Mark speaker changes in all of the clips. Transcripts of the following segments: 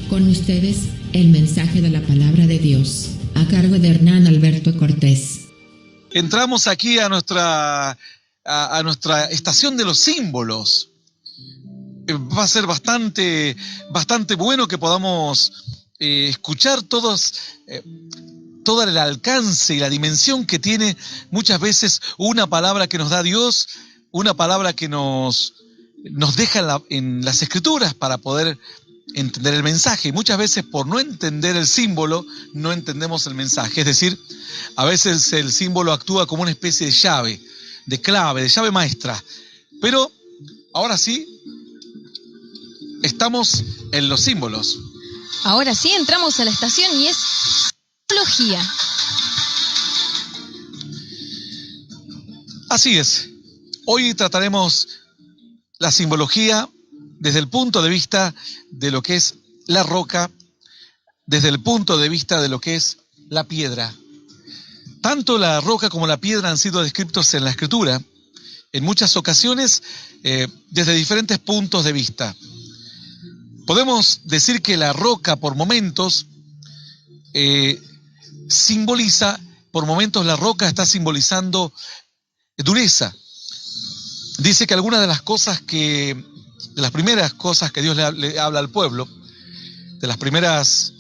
Speaker 1: Con ustedes, el mensaje de la palabra de Dios, a cargo de Hernán Alberto Cortés.
Speaker 2: Entramos aquí a nuestra estación de los símbolos. Va a ser bastante bueno que podamos escuchar todo el alcance y la dimensión que tiene muchas veces una palabra que nos da Dios, una palabra que nos deja en las Escrituras para poder entender el mensaje. Muchas veces, por no entender el símbolo, no entendemos el mensaje. Es decir, a veces el símbolo actúa como una especie de llave, de clave, de llave maestra. Pero ahora sí, estamos en los símbolos.
Speaker 3: Ahora sí, entramos a la estación y es simbología.
Speaker 2: Así es. Hoy trataremos la simbología desde el punto de vista de lo que es la roca, desde el punto de vista de lo que es la piedra. Tanto la roca como la piedra han sido descritos en la Escritura, en muchas ocasiones, desde diferentes puntos de vista. Podemos decir que la roca, por momentos, la roca está simbolizando dureza. Dice que algunas de las primeras cosas que Dios le habla al pueblo, de las primeras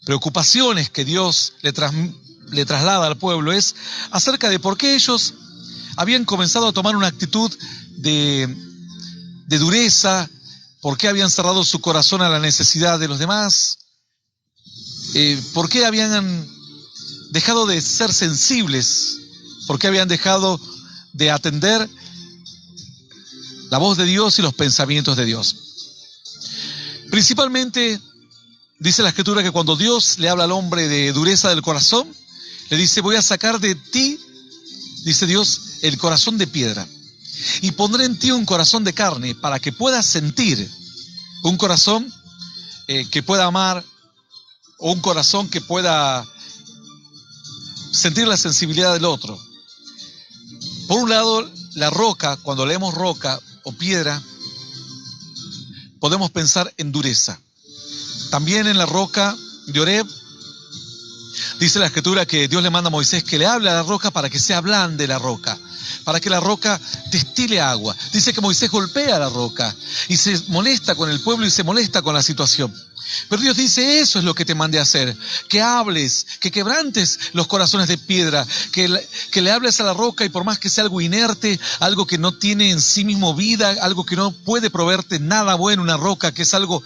Speaker 2: preocupaciones que Dios le traslada al pueblo, es acerca de por qué ellos habían comenzado a tomar una actitud de dureza, por qué habían cerrado su corazón a la necesidad de los demás, por qué habían dejado de ser sensibles, por qué habían dejado de atender la voz de Dios y los pensamientos de Dios. Principalmente, dice la Escritura que cuando Dios le habla al hombre de dureza del corazón, le dice: voy a sacar de ti, dice Dios, el corazón de piedra, y pondré en ti un corazón de carne para que puedas sentir, un corazón que pueda amar, o un corazón que pueda sentir la sensibilidad del otro. Por un lado, la roca, cuando leemos roca o piedra, podemos pensar en dureza. También en la roca de Oreb, dice la Escritura que Dios le manda a Moisés que le hable a la roca para que se ablande la roca, para que la roca destile agua. Dice que Moisés golpea a la roca y se molesta con el pueblo y se molesta con la situación. Pero Dios dice: eso es lo que te mandé a hacer, que hables, que quebrantes los corazones de piedra, que le hables a la roca, y por más que sea algo inerte, algo que no tiene en sí mismo vida, algo que no puede proveerte nada bueno, una roca que es algo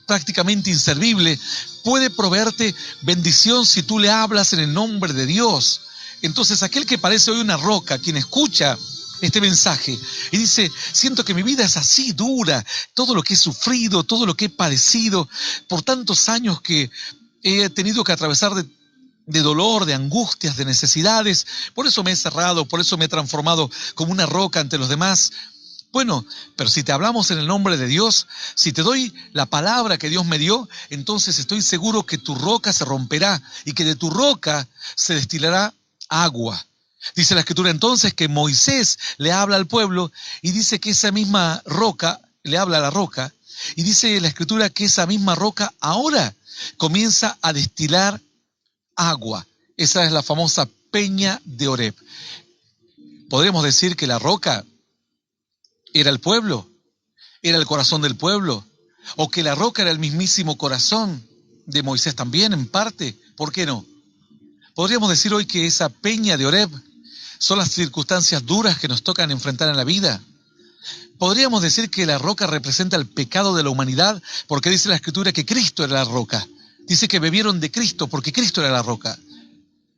Speaker 2: prácticamente inservible, puede proveerte bendición si tú le hablas en el nombre de Dios. Entonces aquel que parece hoy una roca, quien escucha este mensaje y dice: siento que mi vida es así dura, todo lo que he sufrido, todo lo que he padecido, por tantos años que he tenido que atravesar de dolor, de angustias, de necesidades, por eso me he cerrado, por eso me he transformado como una roca ante los demás. Bueno, pero si te hablamos en el nombre de Dios, si te doy la palabra que Dios me dio, entonces estoy seguro que tu roca se romperá y que de tu roca se destilará agua. Dice la Escritura entonces que Moisés le habla al pueblo y dice que esa misma roca, le habla a la roca, y dice la Escritura que esa misma roca ahora comienza a destilar agua. Esa es la famosa peña de Oreb. Podríamos decir que la roca era el pueblo, era el corazón del pueblo, o que la roca era el mismísimo corazón de Moisés también, en parte. ¿Por qué no? Podríamos decir hoy que esa peña de Oreb son las circunstancias duras que nos tocan enfrentar en la vida. Podríamos decir que la roca representa el pecado de la humanidad, porque dice la Escritura que Cristo era la roca. Dice que bebieron de Cristo porque Cristo era la roca.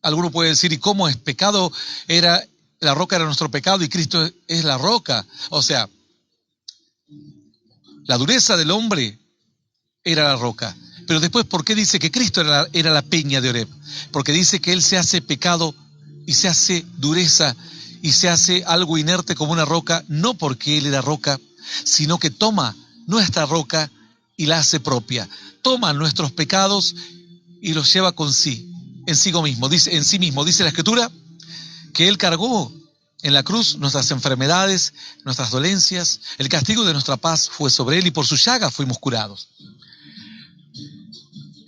Speaker 2: Alguno puede decir: ¿y cómo es? La roca era nuestro pecado y Cristo es la roca. O sea, la dureza del hombre era la roca. Pero después, ¿por qué dice que Cristo era la peña de Oreb? Porque dice que Él se hace pecado y se hace dureza y se hace algo inerte como una roca, no porque Él era roca, sino que toma nuestra roca y la hace propia. Toma nuestros pecados y los lleva en sí mismo. Dice la Escritura que Él cargó en la cruz nuestras enfermedades, nuestras dolencias. El castigo de nuestra paz fue sobre Él y por su llaga fuimos curados.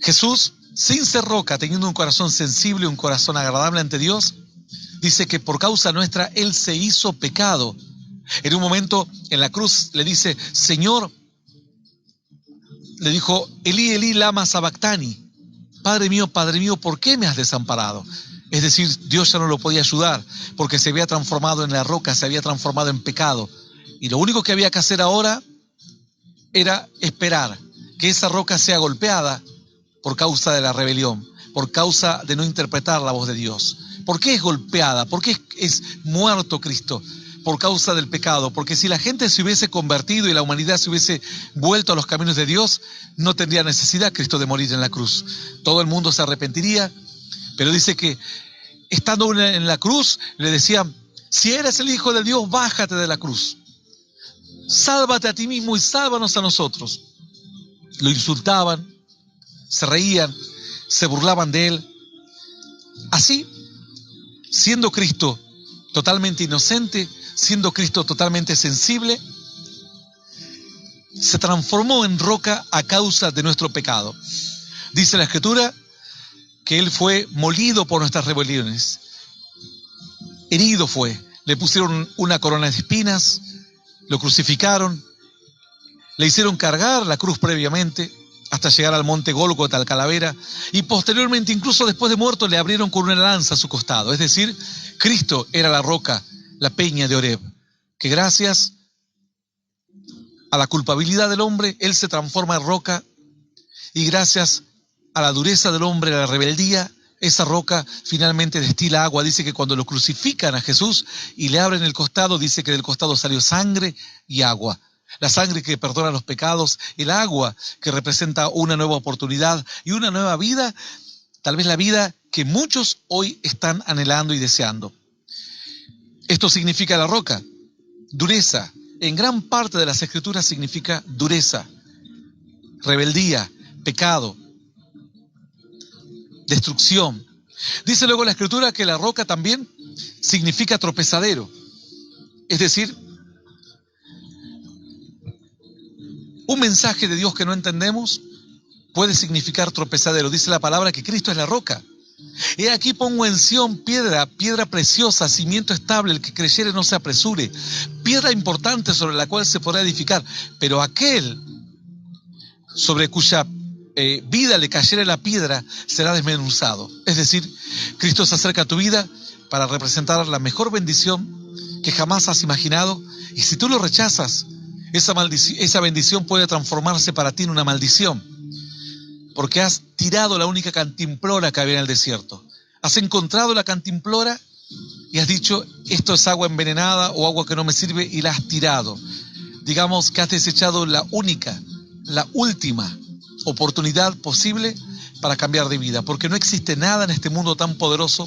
Speaker 2: Jesús, sin ser roca, teniendo un corazón sensible, un corazón agradable ante Dios, dice que por causa nuestra Él se hizo pecado. En un momento en la cruz le dice, Señor, le dijo, Elí, Elí, lama sabactani. Padre mío, ¿por qué me has desamparado? Es decir, Dios ya no lo podía ayudar porque se había transformado en la roca, se había transformado en pecado. Y lo único que había que hacer ahora era esperar que esa roca sea golpeada por causa de la rebelión, por causa de no interpretar la voz de Dios. ¿Por qué es golpeada? ¿Por qué es muerto Cristo? Por causa del pecado. Porque si la gente se hubiese convertido y la humanidad se hubiese vuelto a los caminos de Dios, no tendría necesidad Cristo de morir en la cruz. Todo el mundo se arrepentiría, pero dice que estando en la cruz le decían, si eres el Hijo de Dios, bájate de la cruz. Sálvate a ti mismo y sálvanos a nosotros. Lo insultaban, se reían, se burlaban de él. Así, siendo Cristo totalmente inocente, siendo Cristo totalmente sensible, se transformó en roca a causa de nuestro pecado. Dice la Escritura que Él fue molido por nuestras rebeliones, herido fue, le pusieron una corona de espinas, lo crucificaron, le hicieron cargar la cruz previamente hasta llegar al monte Gólgota, al Calavera, y posteriormente, incluso después de muerto, le abrieron con una lanza a su costado. Es decir, Cristo era la roca, la peña de Oreb, que gracias a la culpabilidad del hombre, Él se transforma en roca, y gracias a la dureza del hombre, a la rebeldía, esa roca finalmente destila agua. Dice que cuando lo crucifican a Jesús y le abren el costado, dice que del costado salió sangre y agua. La sangre que perdona los pecados, el agua que representa una nueva oportunidad y una nueva vida, tal vez la vida que muchos hoy están anhelando y deseando. Esto significa la roca, dureza. En gran parte de las Escrituras significa dureza, rebeldía, pecado, destrucción. Dice luego la Escritura que la roca también significa tropezadero. Es decir, un mensaje de Dios que no entendemos puede significar tropezadero. Dice la palabra que Cristo es la roca. He aquí pongo en Sión piedra preciosa, cimiento estable, el que creyere no se apresure. Piedra importante sobre la cual se podrá edificar. Pero aquel sobre cuya vida le cayere la piedra será desmenuzado. Es decir, Cristo se acerca a tu vida para representar la mejor bendición que jamás has imaginado. Y si tú lo rechazas, esa bendición puede transformarse para ti en una maldición, porque has tirado la única cantimplora que había en el desierto. Has encontrado la cantimplora y has dicho, esto es agua envenenada o agua que no me sirve, y la has tirado. Digamos que has desechado la única, la última oportunidad posible para cambiar de vida, porque no existe nada en este mundo tan poderoso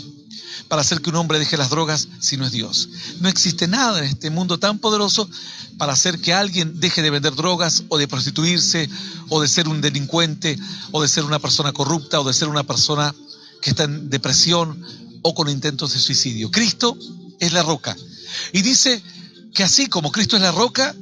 Speaker 2: para hacer que un hombre deje las drogas si no es Dios. No existe nada en este mundo tan poderoso para hacer que alguien deje de vender drogas o de prostituirse o de ser un delincuente o de ser una persona corrupta o de ser una persona que está en depresión o con intentos de suicidio. Cristo es la roca. Y dice que así como Cristo es la roca,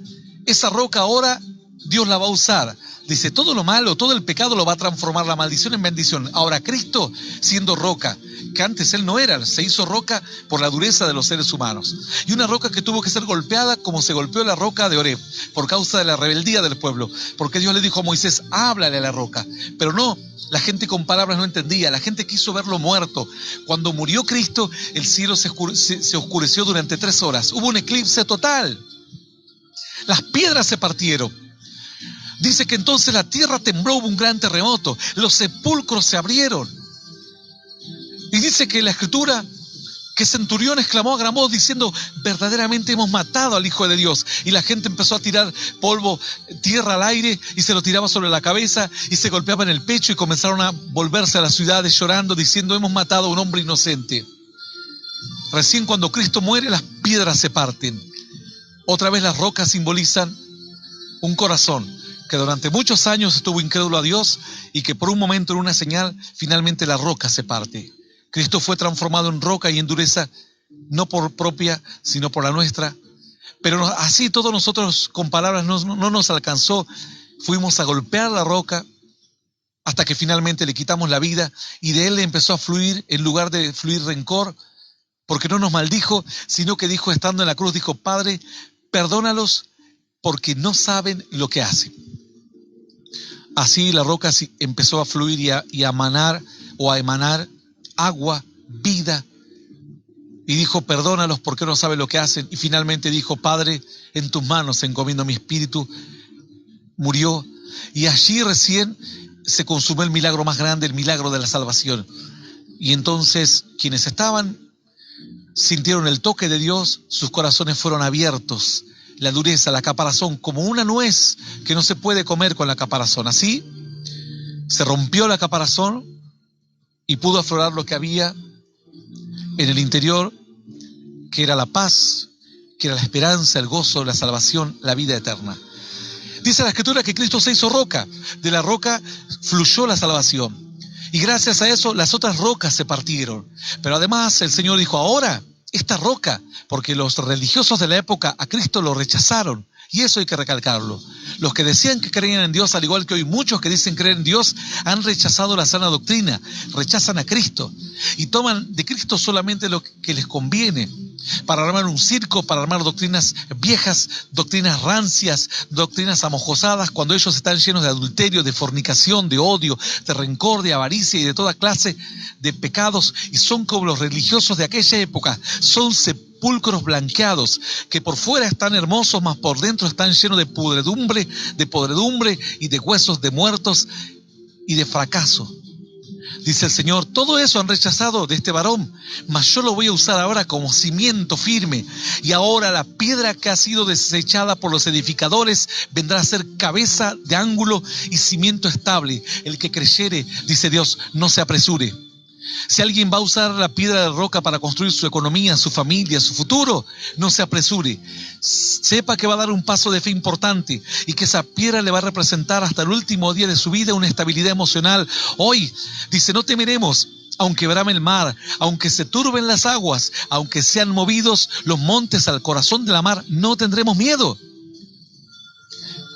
Speaker 2: esa roca ahora Dios la va a usar. Dice, todo lo malo, todo el pecado lo va a transformar la maldición en bendición. Ahora Cristo, siendo roca, que antes Él no era, se hizo roca por la dureza de los seres humanos. Y una roca que tuvo que ser golpeada como se golpeó la roca de Oreb, por causa de la rebeldía del pueblo. Porque Dios le dijo a Moisés, háblale a la roca. Pero no, la gente con palabras no entendía, la gente quiso verlo muerto. Cuando murió Cristo, el cielo se oscureció durante 3 horas. Hubo un eclipse total. Las piedras se partieron. Dice que entonces la tierra tembló, hubo un gran terremoto, los sepulcros se abrieron. Y dice que la Escritura, que Centurión exclamó a gran voz diciendo, verdaderamente hemos matado al Hijo de Dios. Y la gente empezó a tirar polvo, tierra al aire, y se lo tiraba sobre la cabeza, y se golpeaba en el pecho, y comenzaron a volverse a las ciudades llorando, diciendo, hemos matado a un hombre inocente. Recién cuando Cristo muere, las piedras se parten. Otra vez las rocas simbolizan un corazón que durante muchos años estuvo incrédulo a Dios y que por un momento, en una señal, finalmente la roca se parte. Cristo fue transformado en roca y en dureza, no por propia, sino por la nuestra. Pero así todos nosotros con palabras no nos alcanzó. Fuimos a golpear la roca hasta hasta que finalmente le quitamos la vida y de él le empezó a fluir, en lugar de fluir rencor, porque no nos maldijo, sino que dijo, estando en la cruz, dijo, Padre, perdónalos porque no saben lo que hacen. Así la roca empezó a fluir y a emanar agua, vida, y dijo, perdónalos porque no saben lo que hacen. Y finalmente dijo, Padre, en tus manos encomiendo mi espíritu. Murió, y allí recién se consumó el milagro más grande, el milagro de la salvación. Y entonces quienes estaban sintieron el toque de Dios, sus corazones fueron abiertos. La dureza, la caparazón, como una nuez que no se puede comer con la caparazón. Así se rompió la caparazón y pudo aflorar lo que había en el interior, que era la paz, que era la esperanza, el gozo, la salvación, la vida eterna. Dice la Escritura que Cristo se hizo roca, de la roca fluyó la salvación. Y gracias a eso las otras rocas se partieron. Pero además el Señor dijo, ahora esta roca, porque los religiosos de la época a Cristo lo rechazaron, y eso hay que recalcarlo. Los que decían que creían en Dios, al igual que hoy muchos que dicen creer en Dios, han rechazado la sana doctrina, rechazan a Cristo y toman de Cristo solamente lo que les conviene, para armar un circo, para armar doctrinas viejas, doctrinas rancias, doctrinas amojosadas, cuando ellos están llenos de adulterio, de fornicación, de odio, de rencor, de avaricia y de toda clase de pecados, y son como los religiosos de aquella época, son sepulcros blanqueados, que por fuera están hermosos, mas por dentro están llenos de podredumbre y de huesos de muertos y de fracaso. Dice el Señor, todo eso han rechazado de este varón, mas yo lo voy a usar ahora como cimiento firme, y ahora la piedra que ha sido desechada por los edificadores vendrá a ser cabeza de ángulo y cimiento estable. El que creyere, dice Dios, no se apresure. Si alguien va a usar la piedra de roca para construir su economía, su familia, su futuro, no se apresure. Sepa que va a dar un paso de fe importante y que esa piedra le va a representar hasta el último día de su vida una estabilidad emocional. Hoy, dice, no temeremos, aunque brame el mar, aunque se turben las aguas, aunque sean movidos los montes al corazón de la mar, no tendremos miedo.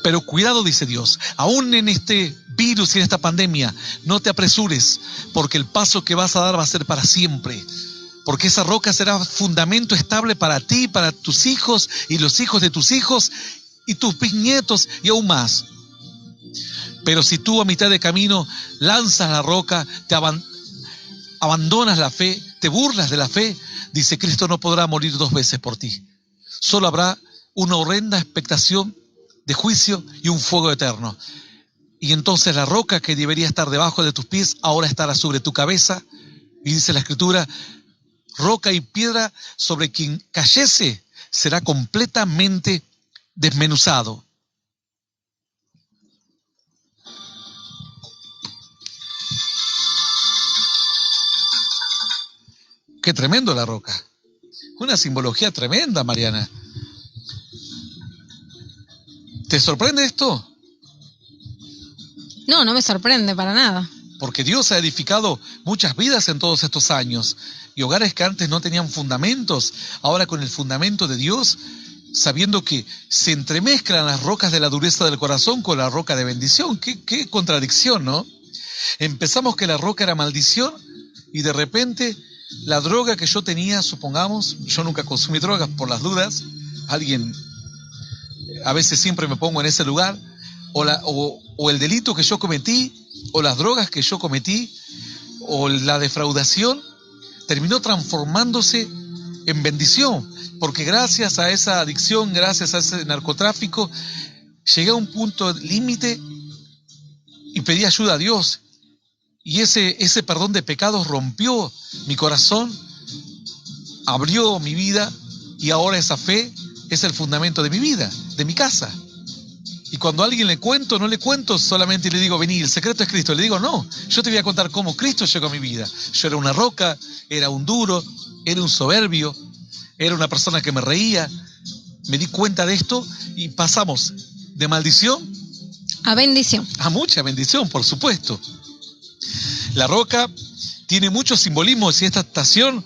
Speaker 2: Pero cuidado, dice Dios, aún en este virus y en esta pandemia, no te apresures, porque el paso que vas a dar va a ser para siempre. Porque esa roca será fundamento estable para ti, para tus hijos y los hijos de tus hijos y tus bisnietos y aún más. Pero si tú a mitad de camino lanzas la roca, abandonas la fe, te burlas de la fe, dice Cristo, no podrá morir 2 veces por ti. Solo habrá una horrenda expectación de juicio y un fuego eterno. Y entonces la roca que debería estar debajo de tus pies ahora estará sobre tu cabeza. Y dice la Escritura, roca y piedra sobre quien cayese será completamente desmenuzado. Qué tremendo la roca. Una simbología tremenda, Mariana. ¿Te sorprende esto?
Speaker 3: No, no me sorprende para nada.
Speaker 2: Porque Dios ha edificado muchas vidas en todos estos años y hogares que antes no tenían fundamentos, ahora con el fundamento de Dios, sabiendo que se entremezclan las rocas de la dureza del corazón con la roca de bendición. Qué contradicción, ¿no? Empezamos que la roca era maldición y de repente la droga que yo tenía, supongamos, yo nunca consumí drogas por las dudas, a veces siempre me pongo en ese lugar, o el delito que yo cometí, o las drogas que yo cometí, o la defraudación, terminó transformándose en bendición, porque gracias a esa adicción, gracias a ese narcotráfico, llegué a un punto límite y pedí ayuda a Dios, y ese perdón de pecados rompió mi corazón, abrió mi vida, y ahora esa fe es el fundamento de mi vida, de mi casa. Y cuando a alguien le cuento, no le cuento solamente y le digo, vení, el secreto es Cristo. Le digo, no, yo te voy a contar cómo Cristo llegó a mi vida. Yo era una roca, era un duro, era un soberbio, era una persona que me reía. Me di cuenta de esto y pasamos de maldición
Speaker 3: a bendición.
Speaker 2: A mucha bendición, por supuesto. La roca tiene muchos simbolismos y esta estación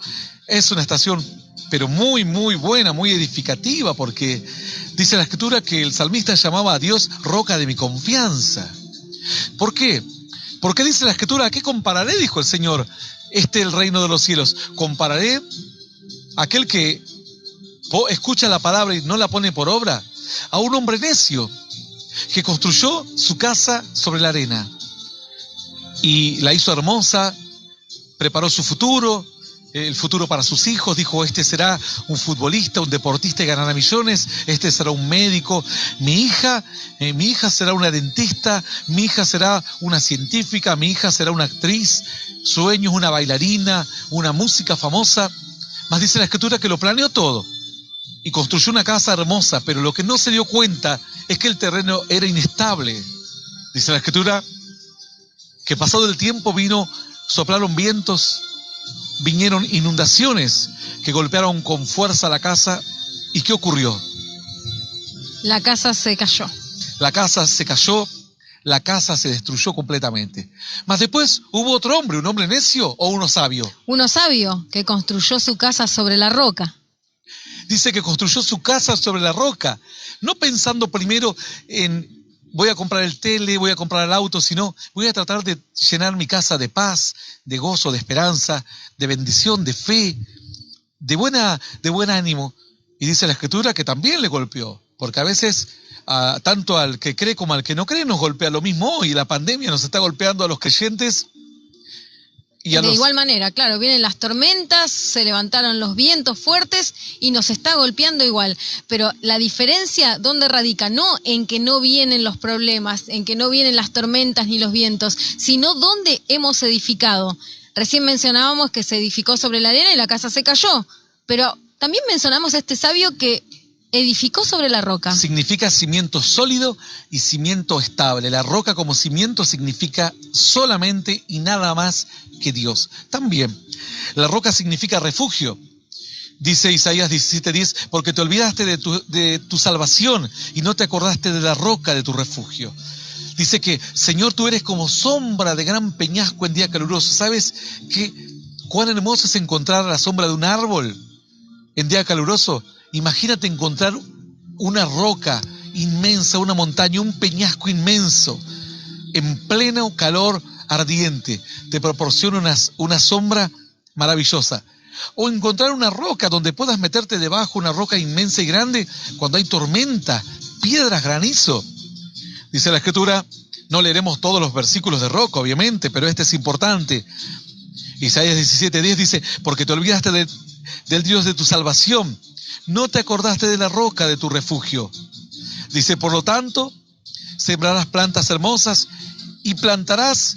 Speaker 2: es una estación pero muy, muy buena, muy edificativa, porque dice la Escritura que el salmista llamaba a Dios roca de mi confianza. ¿Por qué? Porque dice la Escritura, ¿a qué compararé? Dijo el Señor, el reino de los cielos. Compararé a aquel que escucha la palabra y no la pone por obra, a un hombre necio que construyó su casa sobre la arena y la hizo hermosa, preparó su futuro, el futuro para sus hijos. Dijo, este será un futbolista, un deportista y ganará millones, este será un médico, mi hija será una dentista, mi hija será una científica, mi hija será una actriz, sueños, una bailarina, una música famosa. Mas dice la Escritura que lo planeó todo y construyó una casa hermosa, pero lo que no se dio cuenta es que el terreno era inestable. Dice la Escritura que pasado el tiempo soplaron vientos, vinieron inundaciones que golpearon con fuerza la casa. ¿Y qué ocurrió?
Speaker 3: La casa se cayó.
Speaker 2: La casa se cayó, la casa se destruyó completamente. Mas después hubo otro hombre, un hombre necio o uno sabio.
Speaker 3: Uno sabio que construyó su casa sobre la roca.
Speaker 2: Dice que construyó su casa sobre la roca, no pensando primero en voy a comprar el tele, voy a comprar el auto, sino voy a tratar de llenar mi casa de paz, de gozo, de esperanza, de bendición, de fe, de buen ánimo. Y dice la Escritura que también le golpeó, porque a veces tanto al que cree como al que no cree nos golpea lo mismo hoy. La pandemia nos está golpeando a los creyentes. De
Speaker 3: igual manera, claro, vienen las tormentas, se levantaron los vientos fuertes y nos está golpeando igual. Pero la diferencia, ¿dónde radica? No en que no vienen los problemas, en que no vienen las tormentas ni los vientos, sino dónde hemos edificado. Recién mencionábamos que se edificó sobre la arena y la casa se cayó, pero también mencionamos a este sabio que edificó sobre la roca.
Speaker 2: Significa cimiento sólido y cimiento estable. La roca como cimiento significa solamente y nada más que Dios. También, la roca significa refugio. Dice Isaías 17:10, porque te olvidaste de tu salvación y no te acordaste de la roca de tu refugio. Dice que, Señor, tú eres como sombra de gran peñasco en día caluroso. ¿Sabes cuán hermoso es encontrar la sombra de un árbol en día caluroso? Imagínate encontrar una roca inmensa, una montaña, un peñasco inmenso, en pleno calor ardiente. Te proporciona una sombra maravillosa. O encontrar una roca donde puedas meterte debajo, una roca inmensa y grande, cuando hay tormenta, piedras, granizo. Dice la Escritura, no leeremos todos los versículos de roca, obviamente, pero este es importante. Isaías 17:10 dice, porque te olvidaste del Dios de tu salvación, no te acordaste de la roca de tu refugio. Dice, por lo tanto, sembrarás plantas hermosas y plantarás,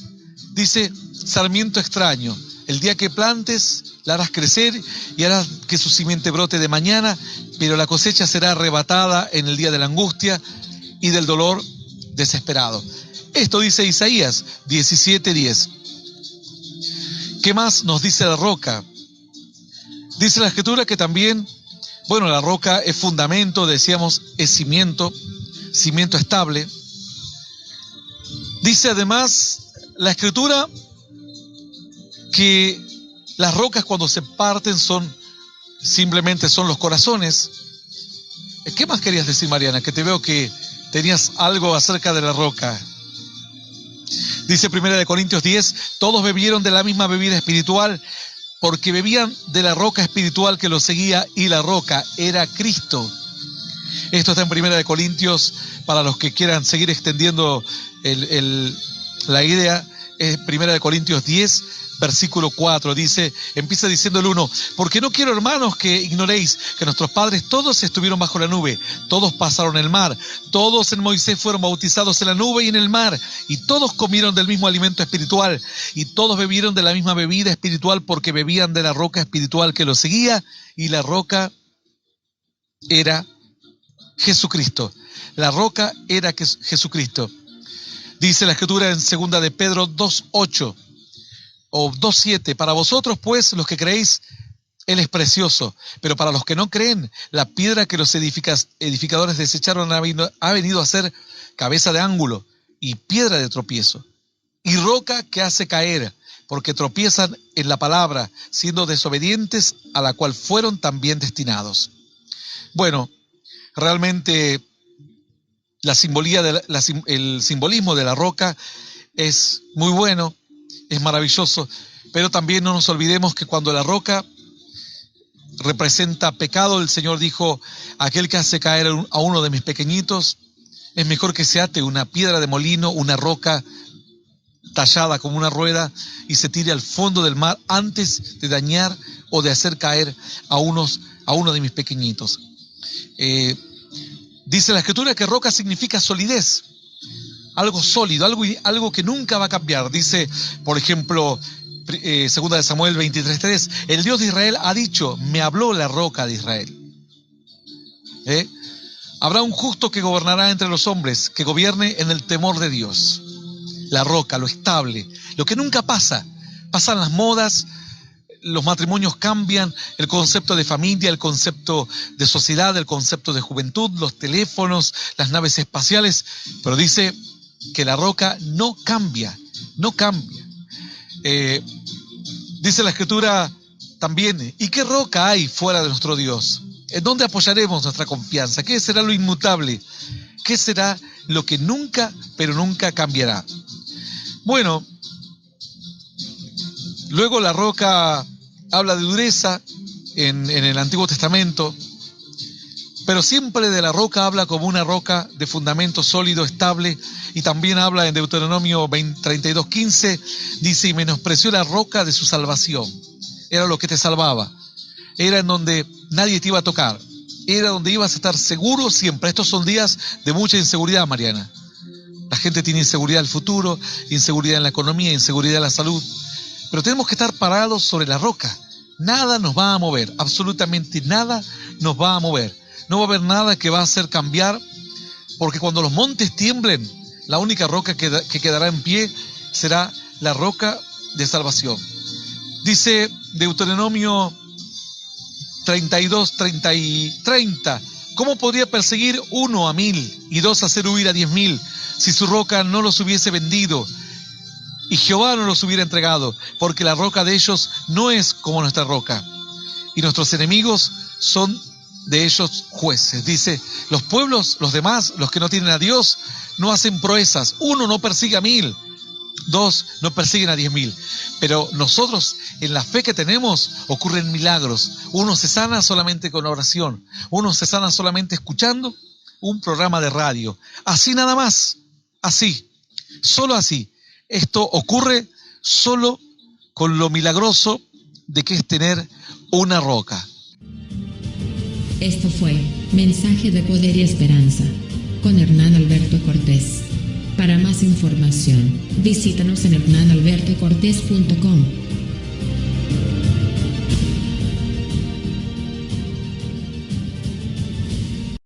Speaker 2: dice, sarmiento extraño. El día que plantes, la harás crecer y harás que su simiente brote de mañana, pero la cosecha será arrebatada en el día de la angustia y del dolor desesperado. Esto dice Isaías 17:10. ¿Qué más nos dice la roca? Dice la Escritura que también, la roca es fundamento, decíamos, es cimiento estable. Dice además la Escritura que las rocas cuando se parten simplemente son los corazones. ¿Qué más querías decir, Mariana? Que te veo que tenías algo acerca de la roca. Dice 1 Corintios 10, todos bebieron de la misma bebida espiritual, porque bebían de la roca espiritual que los seguía, y la roca era Cristo. Esto está en 1 Corintios, para los que quieran seguir extendiendo la idea, es 1 Corintios 10, versículo 4, empieza diciendo el 1, porque no quiero, hermanos, que ignoréis que nuestros padres todos estuvieron bajo la nube, todos pasaron el mar, todos en Moisés fueron bautizados en la nube y en el mar, y todos comieron del mismo alimento espiritual, y todos bebieron de la misma bebida espiritual, porque bebían de la roca espiritual que los seguía, y la roca era Jesucristo. La roca era Jesucristo. Dice la Escritura en 2 de Pedro 2:8 o 2:7, para vosotros pues los que creéis, Él es precioso, pero para los que no creen, la piedra que los edificadores desecharon ha venido a ser cabeza de ángulo y piedra de tropiezo, y roca que hace caer, porque tropiezan en la palabra, siendo desobedientes, a la cual fueron también destinados. Realmente el simbolismo de la roca es muy bueno, es maravilloso, pero también no nos olvidemos que cuando la roca representa pecado, el Señor dijo: aquel que hace caer a uno de mis pequeñitos, es mejor que se ate una piedra de molino, una roca tallada como una rueda, y se tire al fondo del mar antes de dañar o de hacer caer a uno de mis pequeñitos. Dice la Escritura que roca significa solidez, algo sólido, algo que nunca va a cambiar. Dice, por ejemplo, 2 de Samuel 23:3, el Dios de Israel ha dicho: me habló la roca de Israel. Habrá un justo que gobernará entre los hombres, que gobierne en el temor de Dios. La roca, lo estable, lo que nunca pasa. Pasan las modas, los matrimonios cambian, el concepto de familia, el concepto de sociedad, el concepto de juventud, los teléfonos, las naves espaciales, pero dice que la roca no cambia, no cambia. Dice la Escritura también: ¿y qué roca hay fuera de nuestro Dios? ¿En dónde apoyaremos nuestra confianza? ¿Qué será lo inmutable? ¿Qué será lo que nunca, pero nunca cambiará? Bueno, luego la roca habla de dureza en el Antiguo Testamento, pero siempre de la roca habla como una roca de fundamento sólido, estable, y también habla en Deuteronomio 32:15, dice: y menospreció la roca de su salvación. Era lo que te salvaba, era en donde nadie te iba a tocar, era donde ibas a estar seguro siempre. Estos son días de mucha inseguridad, Mariana. La gente tiene inseguridad del futuro, inseguridad en la economía, inseguridad en la salud, pero tenemos que estar parados sobre la roca. Nada nos va a mover, absolutamente nada nos va a mover. No va a haber nada que va a hacer cambiar, porque cuando los montes tiemblen, la única roca que quedará en pie será la roca de salvación. Dice Deuteronomio 32:30: ¿cómo podría perseguir uno a 1000 y dos hacer huir a 10.000 si su roca no los hubiese vendido y Jehová no los hubiera entregado? Porque la roca de ellos no es como nuestra roca, y nuestros enemigos son de ellos jueces. Dice, los pueblos, los demás, los que no tienen a Dios, no hacen proezas. Uno no persigue a 1000, dos no persiguen a 10.000. Pero nosotros, en la fe que tenemos, ocurren milagros. Uno se sana solamente con oración. Uno se sana solamente escuchando un programa de radio. Así nada más. Así. Solo así. Esto ocurre solo con lo milagroso de que es tener una roca.
Speaker 1: Esto fue Mensaje de Poder y Esperanza con Hernán Alberto Cortés. Para más información, visítanos en hernanalbertocortés.com